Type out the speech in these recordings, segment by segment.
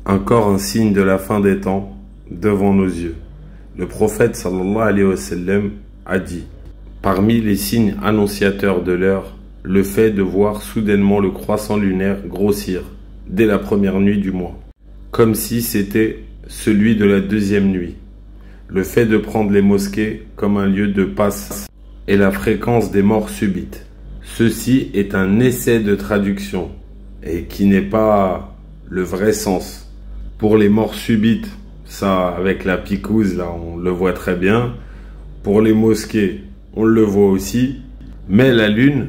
Encore un signe de la fin des temps devant nos yeux. Le prophète sallallahu alayhi wa sallam a dit: parmi les signes annonciateurs de l'heure, le fait de voir soudainement le croissant lunaire grossir dès la première nuit du mois, comme si c'était celui de la deuxième nuit. Le fait de prendre les mosquées comme un lieu de passe et la fréquence des morts subites. Ceci est un essai de traduction et qui n'est pas le vrai sens. Pour les morts subites, ça avec la picouse là on le voit très bien. Pour les mosquées, on le voit aussi. Mais la lune,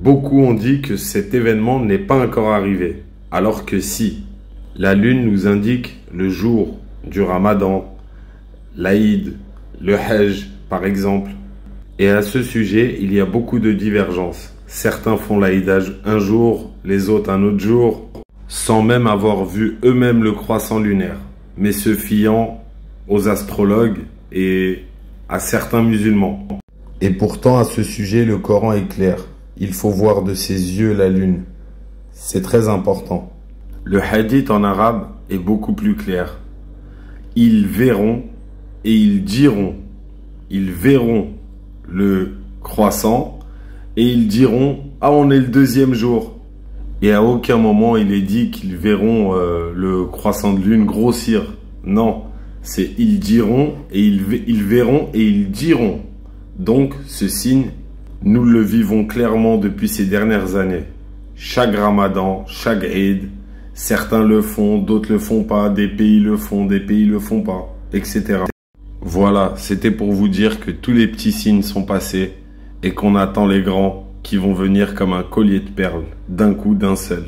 beaucoup ont dit que cet événement n'est pas encore arrivé. Alors que si, la lune nous indique le jour du Ramadan, l'Aïd, le Hajj par exemple. Et à ce sujet, il y a beaucoup de divergences. Certains font l'Aïd un jour, les autres un autre jour, sans même avoir vu eux-mêmes le croissant lunaire, mais se fiant aux astrologues et à certains musulmans. Et pourtant, à ce sujet, le Coran est clair. Il faut voir de ses yeux la lune. C'est très important. Le hadith en arabe est beaucoup plus clair. Ils verront et ils diront. Ils verront le croissant et ils diront: ah, on est le deuxième jour. Et à aucun moment il est dit qu'ils verront le croissant de lune grossir. Non, c'est ils diront et ils verront et ils diront. Donc ce signe, nous le vivons clairement depuis ces dernières années. Chaque Ramadan, chaque Eid, certains le font, d'autres le font pas, des pays le font, des pays le font pas, etc. Voilà, c'était pour vous dire que tous les petits signes sont passés et qu'on attend les grands qui vont venir comme un collier de perles, d'un coup, d'un seul.